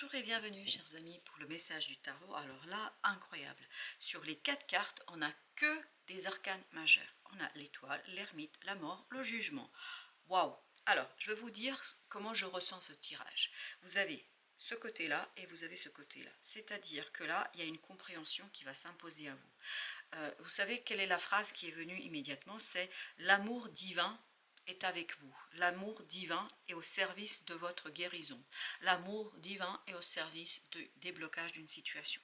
Bonjour et bienvenue chers amis pour le message du tarot. Alors là, incroyable. Sur les 4 cartes, on n'a que des arcanes majeurs. On a l'étoile, l'ermite, la mort, le jugement. Waouh! Alors, je vais vous dire comment je ressens ce tirage. Vous avez ce côté-là et vous avez ce côté-là. C'est-à-dire que là, il y a une compréhension qui va s'imposer à vous. Vous savez quelle est la phrase qui est venue immédiatement? C'est l'amour divin est avec vous. L'amour divin est au service de votre guérison. L'amour divin est au service du déblocage d'une situation.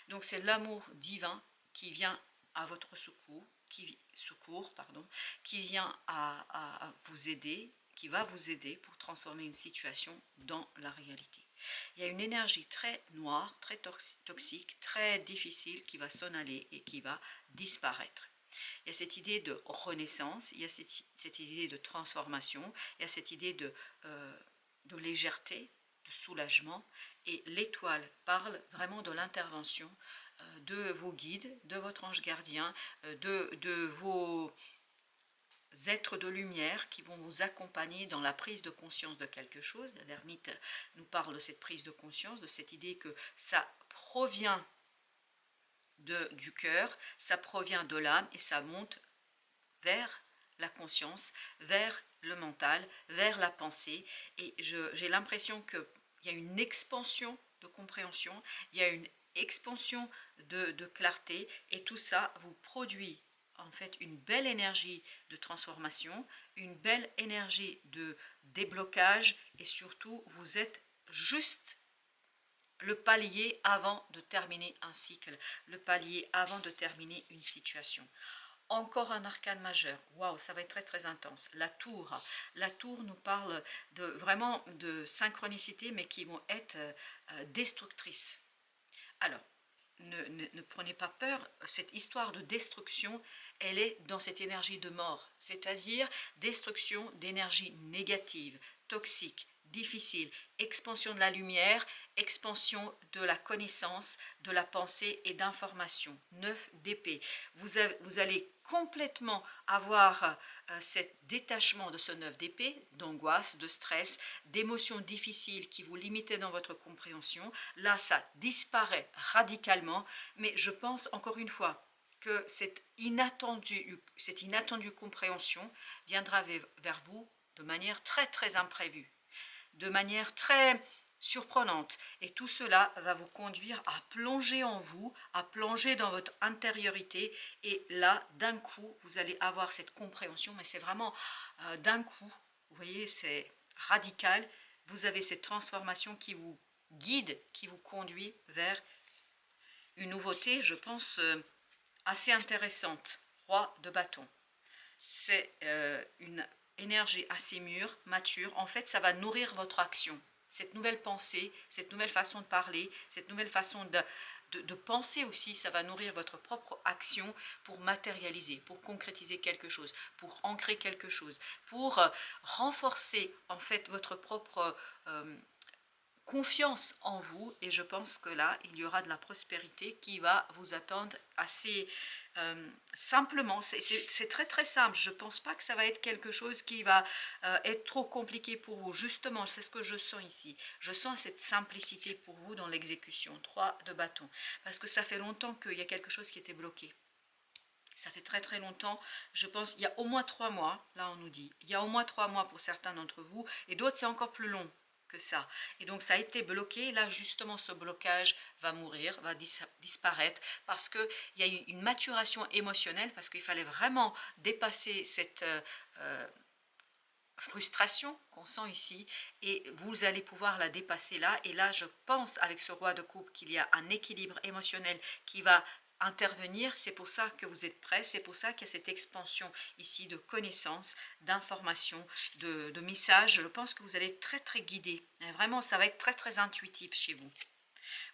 Donc c'est l'amour divin qui vient à votre qui vient à vous aider, qui va vous aider pour transformer une situation dans la réalité. Il y a une énergie très noire, très toxique, très difficile qui va s'en aller et qui va disparaître. Il y a cette idée de renaissance, il y a cette idée de transformation, il y a cette idée de légèreté, de soulagement. Et l'étoile parle vraiment de l'intervention de vos guides, de votre ange gardien, de vos êtres de lumière qui vont vous accompagner dans la prise de conscience de quelque chose. L'ermite nous parle de cette prise de conscience, de cette idée que ça provient du cœur, ça provient de l'âme et ça monte vers la conscience, vers le mental, vers la pensée. Et j'ai l'impression qu'il y a une expansion de compréhension, il y a une expansion de clarté et tout ça vous produit en fait une belle énergie de transformation, une belle énergie de déblocage et surtout vous êtes juste le palier avant de terminer un cycle, le palier avant de terminer une situation. Encore un arcane majeur, waouh, ça va être très très intense. La tour nous parle vraiment de synchronicité mais qui vont être destructrices. Alors, ne prenez pas peur, cette histoire de destruction, elle est dans cette énergie de mort, c'est-à-dire destruction d'énergie négative, toxique, difficile, expansion de la lumière, expansion de la connaissance, de la pensée et d'information. 9 d'épée. Vous allez complètement avoir cet détachement de ce 9 d'épée, d'angoisse, de stress, d'émotions difficiles qui vous limitaient dans votre compréhension. Là, ça disparaît radicalement, mais je pense encore une fois que cette inattendue compréhension viendra vers vous de manière très très imprévue, de manière très surprenante. Et tout cela va vous conduire à plonger en vous, à plonger dans votre intériorité. Et là, d'un coup, vous allez avoir cette compréhension, mais c'est vraiment d'un coup, vous voyez, c'est radical. Vous avez cette transformation qui vous guide, qui vous conduit vers une nouveauté, je pense, assez intéressante. Roi de bâton. C'est une énergie assez mûre, mature. En fait, ça va nourrir votre action. Cette nouvelle pensée, cette nouvelle façon de parler, cette nouvelle façon de penser aussi, ça va nourrir votre propre action pour matérialiser, pour concrétiser quelque chose, pour ancrer quelque chose, pour renforcer en fait votre propre confiance en vous. Et je pense que là, il y aura de la prospérité qui va vous attendre assez simplement. C'est très très simple. Je ne pense pas que ça va être quelque chose qui va être trop compliqué pour vous. Justement, c'est ce que je sens ici. Je sens cette simplicité pour vous dans l'exécution. 3 de bâton. Parce que ça fait longtemps qu'il y a quelque chose qui était bloqué. Ça fait très très longtemps, je pense, il y a au moins 3 mois, là on nous dit, il y a au moins 3 mois pour certains d'entre vous, et d'autres c'est encore plus long que ça. Et donc ça a été bloqué, là justement ce blocage va mourir, va disparaître, parce qu'il y a eu une maturation émotionnelle, parce qu'il fallait vraiment dépasser cette frustration qu'on sent ici, et vous allez pouvoir la dépasser là. Et là je pense avec ce roi de coupe qu'il y a un équilibre émotionnel qui va intervenir. C'est pour ça que vous êtes prêts, c'est pour ça qu'il y a cette expansion ici de connaissances, d'informations, de messages. Je pense que vous allez être très très guidé, vraiment ça va être très très intuitif chez vous.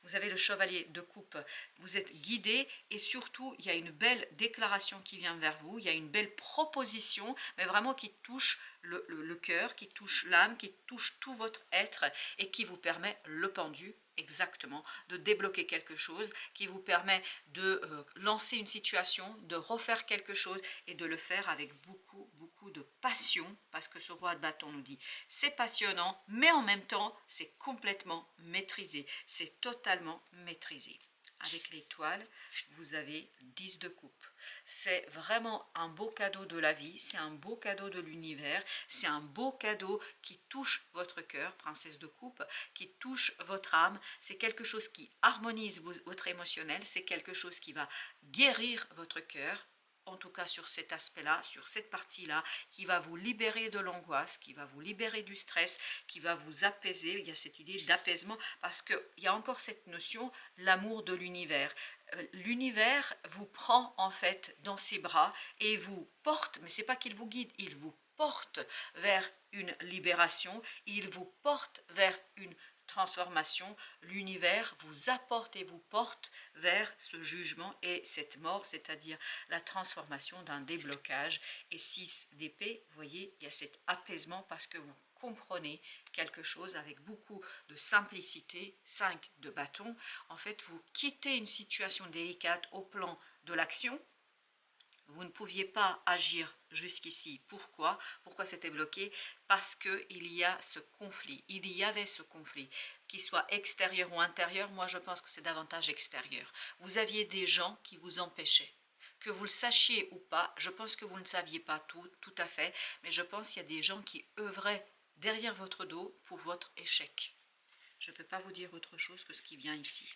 Vous avez le chevalier de coupe, vous êtes guidé et surtout il y a une belle déclaration qui vient vers vous, il y a une belle proposition, mais vraiment qui touche le cœur, qui touche l'âme, qui touche tout votre être et qui vous permet, le pendu exactement, de débloquer quelque chose, qui vous permet de lancer une situation, de refaire quelque chose et de le faire avec beaucoup beaucoup de passion, parce que ce roi de bâton nous dit c'est passionnant, mais en même temps c'est complètement maîtrisé, c'est totalement maîtrisé. Avec l'étoile, vous avez 10 de coupe. C'est vraiment un beau cadeau de la vie, c'est un beau cadeau de l'univers, c'est un beau cadeau qui touche votre cœur, princesse de coupe, qui touche votre âme. C'est quelque chose qui harmonise votre émotionnel, c'est quelque chose qui va guérir votre cœur, en tout cas sur cet aspect-là, sur cette partie-là, qui va vous libérer de l'angoisse, qui va vous libérer du stress, qui va vous apaiser. Il y a cette idée d'apaisement, parce qu'il y a encore cette notion, l'amour de l'univers. L'univers vous prend en fait dans ses bras et vous porte, mais c'est pas qu'il vous guide, il vous porte vers une libération, il vous porte vers une transformation. L'univers vous apporte et vous porte vers ce jugement et cette mort, c'est-à-dire la transformation d'un déblocage. Et 6 d'épée, vous voyez, il y a cet apaisement parce que vous comprenez quelque chose avec beaucoup de simplicité. 5 de bâton, en fait vous quittez une situation délicate au plan de l'action. Vous ne pouviez pas agir jusqu'ici. Pourquoi? Pourquoi c'était bloqué? Parce qu'il y a ce conflit. Il y avait ce conflit. Qu'il soit extérieur ou intérieur, moi je pense que c'est davantage extérieur. Vous aviez des gens qui vous empêchaient. Que vous le sachiez ou pas, je pense que vous ne saviez pas tout à fait, mais je pense qu'il y a des gens qui œuvraient derrière votre dos pour votre échec. Je ne peux pas vous dire autre chose que ce qui vient ici.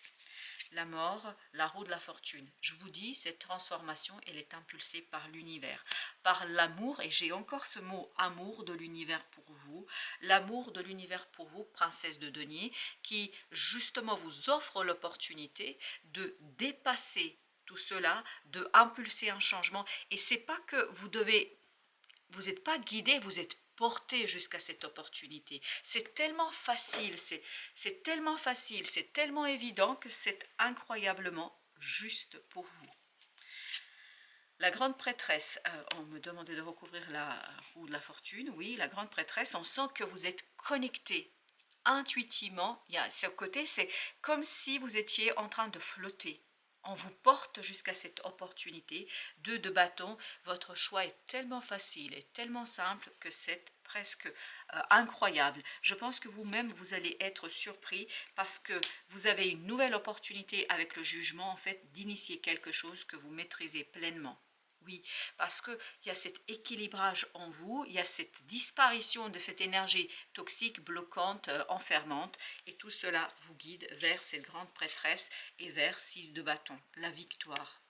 La mort, la roue de la fortune. Je vous dis, cette transformation, elle est impulsée par l'univers, par l'amour, et j'ai encore ce mot amour de l'univers pour vous, l'amour de l'univers pour vous, princesse de denier, qui justement vous offre l'opportunité de dépasser tout cela, de impulser un changement. Et c'est pas que vous n'êtes pas guidé, vous êtes porté jusqu'à cette opportunité. C'est tellement facile, c'est tellement facile, c'est tellement évident que c'est incroyablement juste pour vous. La grande prêtresse, on me demandait de recouvrir la roue de la fortune. Oui, la grande prêtresse, on sent que vous êtes connecté intuitivement. Il y a ce côté, c'est comme si vous étiez en train de flotter. On vous porte jusqu'à cette opportunité. 2 de bâton, votre choix est tellement facile et tellement simple que c'est presque incroyable. Je pense que vous-même, vous allez être surpris parce que vous avez une nouvelle opportunité avec le jugement, en fait, d'initier quelque chose que vous maîtrisez pleinement. Oui, parce qu'il y a cet équilibrage en vous, il y a cette disparition de cette énergie toxique, bloquante, enfermante, et tout cela vous guide vers cette grande prêtresse et vers 6 de bâton, la victoire.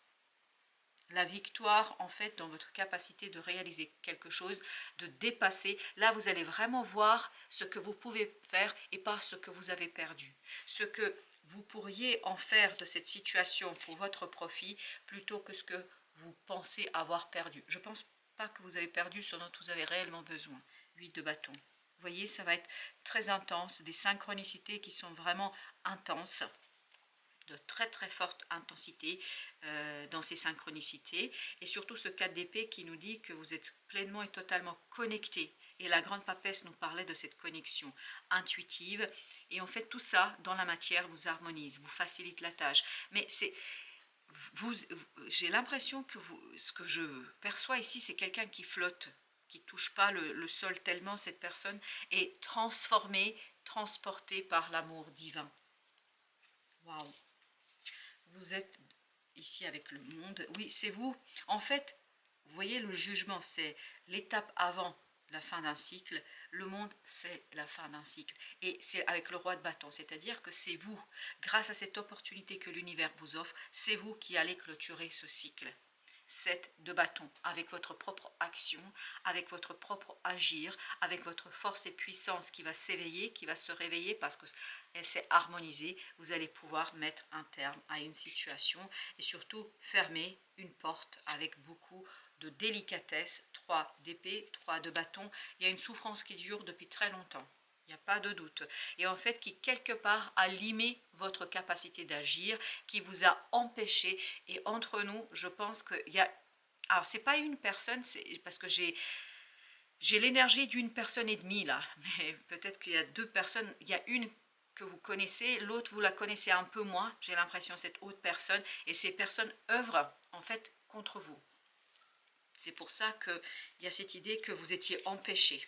La victoire, en fait, dans votre capacité de réaliser quelque chose, de dépasser. Là, vous allez vraiment voir ce que vous pouvez faire et pas ce que vous avez perdu. Ce que vous pourriez en faire de cette situation pour votre profit plutôt que ce que vous pensez avoir perdu. Je ne pense pas que vous avez perdu ce dont vous avez réellement besoin. 8 de bâton. Vous voyez, ça va être très intense, des synchronicités qui sont vraiment intenses, de très très forte intensité dans ces synchronicités, et surtout ce 4 d'épée qui nous dit que vous êtes pleinement et totalement connecté. Et la grande papesse nous parlait de cette connexion intuitive, et en fait tout ça dans la matière vous harmonise, vous facilite la tâche. Mais c'est j'ai l'impression que ce que je perçois ici, c'est quelqu'un qui flotte, qui ne touche pas le sol, tellement cette personne est transformée, transportée par l'amour divin. Waouh! Vous êtes ici avec le monde. Oui, c'est vous. En fait, vous voyez, le jugement, c'est l'étape avant la fin d'un cycle. Le monde, c'est la fin d'un cycle. Et c'est avec le roi de bâton, c'est-à-dire que c'est vous, grâce à cette opportunité que l'univers vous offre, c'est vous qui allez clôturer ce cycle. 7 de bâton, avec votre propre action, avec votre propre agir, avec votre force et puissance qui va s'éveiller, qui va se réveiller parce qu'elle s'est harmonisée, vous allez pouvoir mettre un terme à une situation et surtout fermer une porte avec beaucoup de délicatesse. 3 d'épée, 3 de bâton, il y a une souffrance qui dure depuis très longtemps. Il n'y a pas de doute. Et en fait, qui quelque part a limé votre capacité d'agir, qui vous a empêché. Et entre nous, je pense qu'il y a... Alors, c'est pas une personne, c'est parce que j'ai l'énergie d'une personne et demie là. Mais peut-être qu'il y a 2 personnes. Il y a une que vous connaissez, l'autre vous la connaissez un peu moins. J'ai l'impression, cette autre personne. Et ces personnes œuvrent en fait contre vous. C'est pour ça qu'il y a cette idée que vous étiez empêché.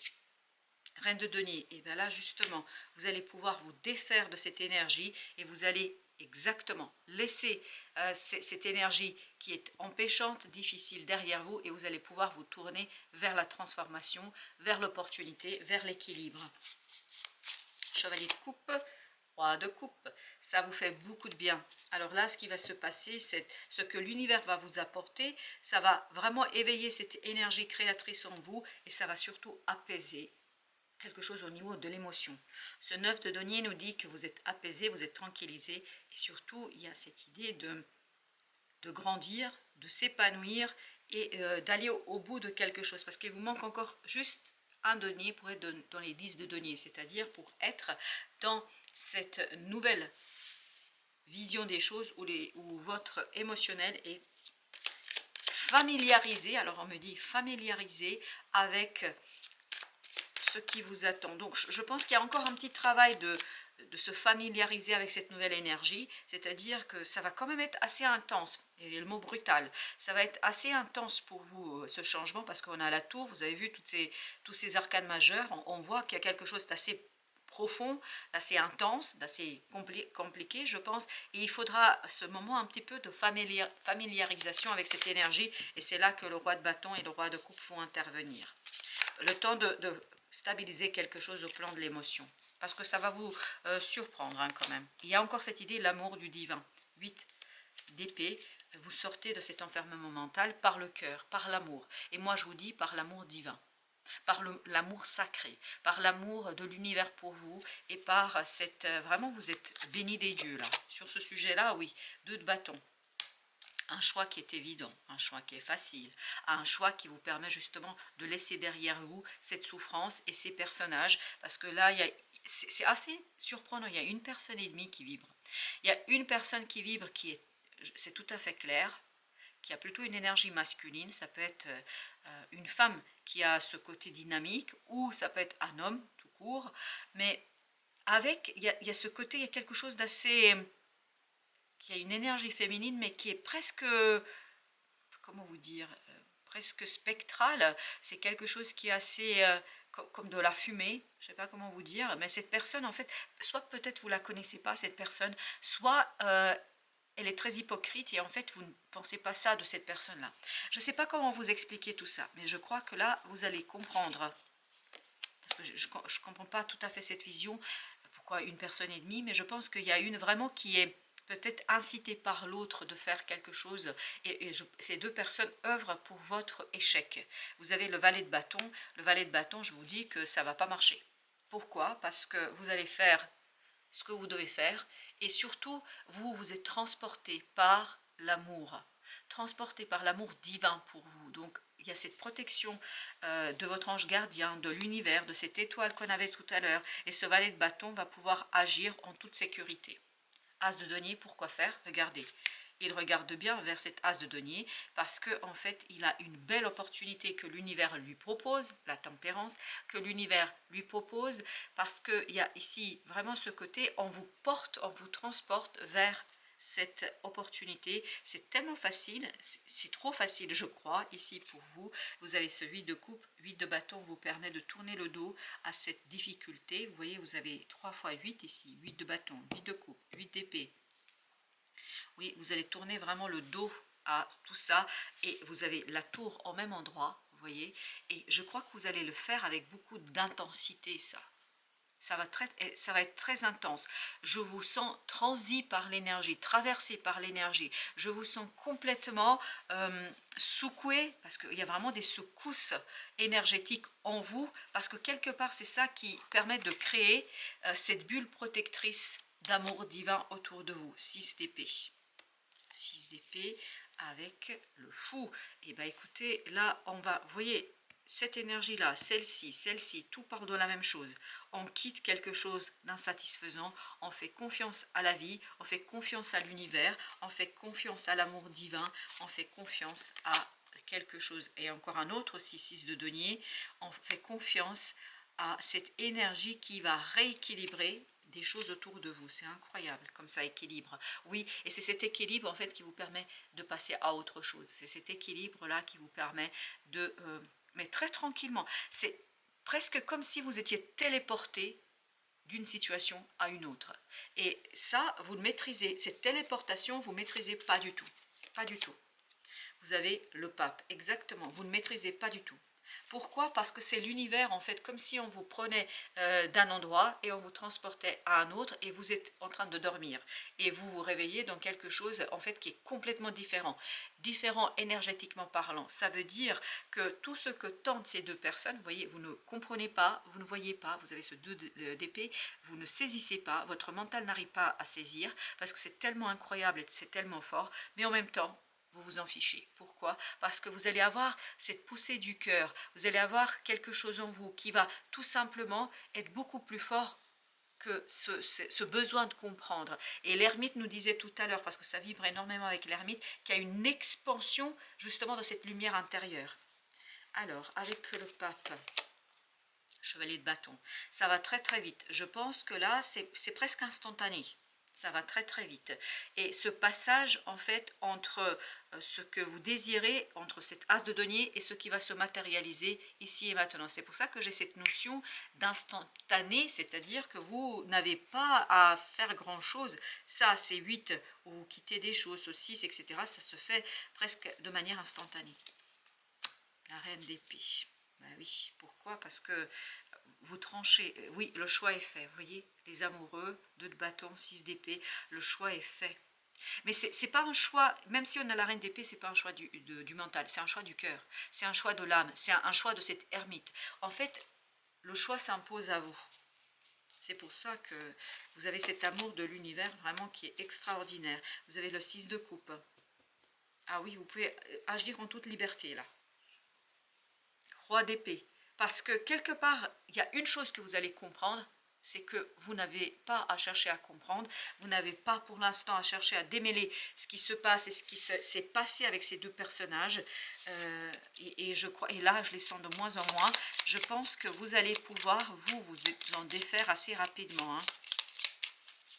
Reine de denier, et bien là justement, vous allez pouvoir vous défaire de cette énergie et vous allez exactement laisser cette énergie qui est empêchante, difficile derrière vous, et vous allez pouvoir vous tourner vers la transformation, vers l'opportunité, vers l'équilibre. Chevalier de coupe, roi de coupe, ça vous fait beaucoup de bien. Alors là, ce qui va se passer, c'est ce que l'univers va vous apporter, ça va vraiment éveiller cette énergie créatrice en vous et ça va surtout apaiser quelque chose au niveau de l'émotion. Ce 9 de denier nous dit que vous êtes apaisé, vous êtes tranquillisé, et surtout il y a cette idée de grandir, de s'épanouir et d'aller au bout de quelque chose, parce qu'il vous manque encore juste un denier pour être dans les 10 de denier, c'est-à-dire pour être dans cette nouvelle vision des choses où votre émotionnel est familiarisé, alors on me dit familiarisé avec ce qui vous attend. Donc je pense qu'il y a encore un petit travail de se familiariser avec cette nouvelle énergie, c'est-à-dire que ça va quand même être assez intense, et le mot brutal, ça va être assez intense pour vous ce changement, parce qu'on a la tour, vous avez vu tous ces arcanes majeurs, on voit qu'il y a quelque chose d'assez profond, d'assez intense, d'assez compliqué je pense, et il faudra ce moment un petit peu de familiarisation avec cette énergie, et c'est là que le roi de bâton et le roi de coupe vont intervenir. Le temps de stabiliser quelque chose au plan de l'émotion, parce que ça va vous surprendre quand même. Il y a encore cette idée, l'amour du divin. 8 d'épée, vous sortez de cet enfermement mental par le cœur, par l'amour. Et moi je vous dis par l'amour divin, par l'amour sacré, par l'amour de l'univers pour vous, et par cette... vraiment vous êtes béni des dieux là. Sur ce sujet-là, oui, 2 de bâton. Un choix qui est évident, un choix qui est facile, un choix qui vous permet justement de laisser derrière vous cette souffrance et ces personnages, parce que là, c'est assez surprenant, il y a une personne et demie qui vibre. Il y a une personne qui vibre c'est tout à fait clair, qui a plutôt une énergie masculine, ça peut être une femme qui a ce côté dynamique, ou ça peut être un homme tout court, mais il y a ce côté, il y a quelque chose d'assez... qui a une énergie féminine, mais qui est presque, comment vous dire, presque spectrale. C'est quelque chose qui est assez comme de la fumée, je ne sais pas comment vous dire, mais cette personne, en fait, soit peut-être vous ne la connaissez pas, cette personne, soit elle est très hypocrite et en fait, vous ne pensez pas ça de cette personne-là. Je ne sais pas comment vous expliquer tout ça, mais je crois que là, vous allez comprendre. Parce que je ne comprends pas tout à fait cette vision, pourquoi une personne et demie, mais je pense qu'il y a une vraiment qui est peut-être incitée par l'autre de faire quelque chose, et ces 2 personnes œuvrent pour votre échec. Vous avez le valet de bâton, je vous dis que ça ne va pas marcher. Pourquoi? Parce que vous allez faire ce que vous devez faire, et surtout, vous êtes transporté par l'amour, transporté par l'amour divin pour vous. Donc, il y a cette protection de votre ange gardien, de l'univers, de cette étoile qu'on avait tout à l'heure, et ce valet de bâton va pouvoir agir en toute sécurité. As de denier, pourquoi faire? Regardez, il regarde bien vers cet as de denier parce que en fait, il a une belle opportunité que l'univers lui propose, la tempérance, que l'univers lui propose, parce qu'il y a ici vraiment ce côté, on vous porte, on vous transporte vers cette opportunité. C'est tellement facile, c'est trop facile je crois, ici pour vous. Vous avez ce 8 de coupe, 8 de bâton vous permet de tourner le dos à cette difficulté. Vous voyez, vous avez 3 fois 8 ici, 8 de bâton, 8 de coupe, 8 d'épée. Oui, vous allez tourner vraiment le dos à tout ça, et vous avez la tour au même endroit, vous voyez, et je crois que vous allez le faire avec beaucoup d'intensité, ça. Ça va être très intense. Je vous sens transi par l'énergie, traversé par l'énergie. Je vous sens complètement secoué, parce qu'il y a vraiment des secousses énergétiques en vous, parce que quelque part, c'est ça qui permet de créer cette bulle protectrice d'amour divin autour de vous. 6 d'épée. 6 d'épée avec le fou. Et bien écoutez, là, on va, vous voyez, cette énergie-là, celle-ci, tout parle de la même chose. On quitte quelque chose d'insatisfaisant, on fait confiance à la vie, on fait confiance à l'univers, on fait confiance à l'amour divin, on fait confiance à quelque chose. Et encore un autre aussi, 6 de denier, on fait confiance à cette énergie qui va rééquilibrer des choses autour de vous. C'est incroyable comme ça équilibre. Oui, et c'est cet équilibre en fait qui vous permet de passer à autre chose. C'est cet équilibre-là qui vous permet de... mais très tranquillement. C'est presque comme si vous étiez téléporté d'une situation à une autre. Et ça, vous le maîtrisez. Cette téléportation, vous ne maîtrisez pas du tout. Pas du tout. Vous avez le pape, exactement. Vous ne maîtrisez pas du tout. Pourquoi? Parce que c'est l'univers, en fait, comme si on vous prenait d'un endroit et on vous transportait à un autre et vous êtes en train de dormir. Et vous vous réveillez dans quelque chose, en fait, qui est complètement différent. Différent énergétiquement parlant. Ça veut dire que tout ce que tentent ces deux personnes, vous voyez, vous ne comprenez pas, vous ne voyez pas, vous avez ce deux d'épée, vous ne saisissez pas, votre mental n'arrive pas à saisir parce que c'est tellement incroyable et c'est tellement fort, mais en même temps, vous vous en fichez. Pourquoi? Parce que vous allez avoir cette poussée du cœur, vous allez avoir quelque chose en vous qui va tout simplement être beaucoup plus fort que ce besoin de comprendre. Et l'ermite nous disait tout à l'heure, parce que ça vibre énormément avec l'ermite, qu'il y a une expansion justement de cette lumière intérieure. Alors, avec le pape, chevalier de bâton, ça va très très vite. Je pense que là, c'est presque instantané. Ça va très très vite. Et ce passage, en fait, entre ce que vous désirez, entre cet as de denier et ce qui va se matérialiser ici et maintenant. C'est pour ça que j'ai cette notion d'instantané, c'est-à-dire que vous n'avez pas à faire grand-chose. Ça, c'est 8, où vous quittez des choses, au 6, etc. Ça se fait presque de manière instantanée. La reine d'épée. Ben oui, pourquoi? Parce que vous tranchez, oui, le choix est fait, vous voyez, les amoureux, 2 de bâton, 6 d'épée, le choix est fait. Mais c'est pas un choix, même si on a la reine d'épée, c'est pas un choix du mental, c'est un choix du cœur, c'est un choix de l'âme, c'est un choix de cette ermite. En fait, le choix s'impose à vous. C'est pour ça que vous avez cet amour de l'univers vraiment qui est extraordinaire. Vous avez le 6 de coupe. Ah oui, vous pouvez agir en toute liberté là. Roi d'épée. Parce que quelque part, il y a une chose que vous allez comprendre, c'est que vous n'avez pas à chercher à comprendre, vous n'avez pas pour l'instant à chercher à démêler ce qui se passe et ce qui s'est passé avec ces deux personnages. Et je crois, et là je les sens de moins en moins, je pense que vous allez pouvoir vous en défaire assez rapidement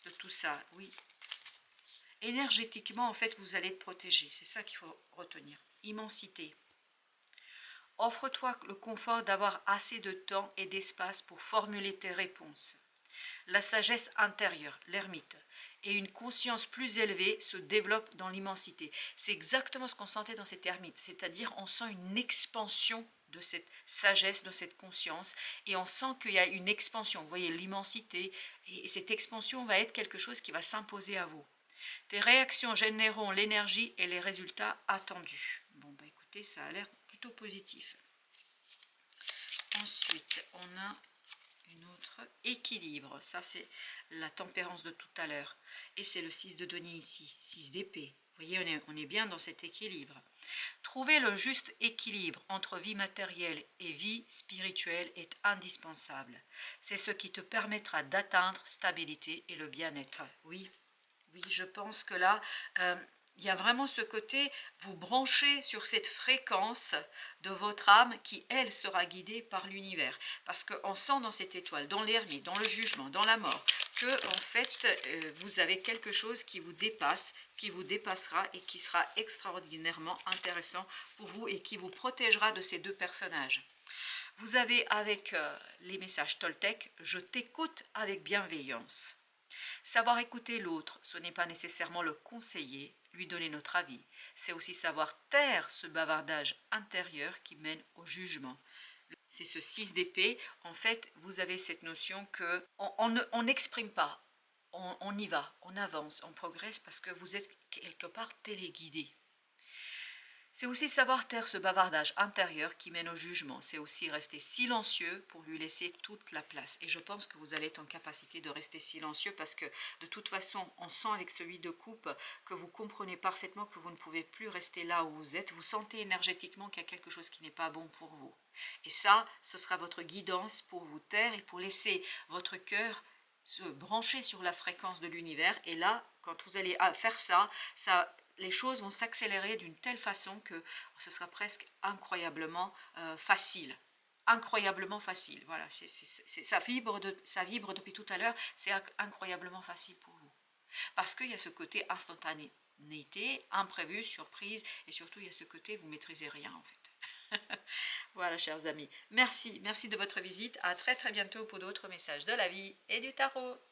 de tout ça, oui. Énergétiquement, en fait, vous allez être protégé, c'est ça qu'il faut retenir. Immensité. Offre-toi le confort d'avoir assez de temps et d'espace pour formuler tes réponses. La sagesse intérieure, l'ermite, et une conscience plus élevée se développe dans l'immensité. C'est exactement ce qu'on sentait dans cette ermite, c'est-à-dire on sent une expansion de cette sagesse, de cette conscience, et on sent qu'il y a une expansion. Vous voyez l'immensité, et cette expansion va être quelque chose qui va s'imposer à vous. Tes réactions généreront l'énergie et les résultats attendus. Bon, bah écoutez, ça a l'air plutôt positif. Ensuite, on a une autre équilibre. Ça, c'est la tempérance de tout à l'heure. Et c'est le 6 de denier ici, 6 d'épée. Vous voyez, on est bien dans cet équilibre. Trouver le juste équilibre entre vie matérielle et vie spirituelle est indispensable. C'est ce qui te permettra d'atteindre stabilité et le bien-être. Oui, oui, je pense que là, il y a vraiment ce côté, vous branchez sur cette fréquence de votre âme qui, elle, sera guidée par l'univers. Parce qu'on sent dans cette étoile, dans l'ermite, dans le jugement, dans la mort, que en fait, vous avez quelque chose qui vous dépasse, qui vous dépassera et qui sera extraordinairement intéressant pour vous et qui vous protégera de ces deux personnages. Vous avez avec les messages Toltec, je t'écoute avec bienveillance. Savoir écouter l'autre, ce n'est pas nécessairement le conseiller, lui donner notre avis. C'est aussi savoir taire ce bavardage intérieur qui mène au jugement. C'est ce 6 d'épée. En fait, vous avez cette notion que on n'exprime pas, on y va, on avance, on progresse parce que vous êtes quelque part téléguidé. C'est aussi savoir taire ce bavardage intérieur qui mène au jugement. C'est aussi rester silencieux pour lui laisser toute la place. Et je pense que vous allez être en capacité de rester silencieux parce que de toute façon, on sent avec celui de coupe que vous comprenez parfaitement que vous ne pouvez plus rester là où vous êtes. Vous sentez énergétiquement qu'il y a quelque chose qui n'est pas bon pour vous. Et ça, ce sera votre guidance pour vous taire et pour laisser votre cœur se brancher sur la fréquence de l'univers. Et là, quand vous allez faire ça, les choses vont s'accélérer d'une telle façon que ce sera presque incroyablement facile. incroyablement facile. Voilà, ça vibre depuis tout à l'heure, c'est incroyablement facile pour vous. Parce qu'il y a ce côté instantanéité, imprévu, surprise, et surtout il y a ce côté vous maîtrisez rien en fait. Voilà, chers amis. Merci de votre visite. À très bientôt pour d'autres messages de la vie et du tarot.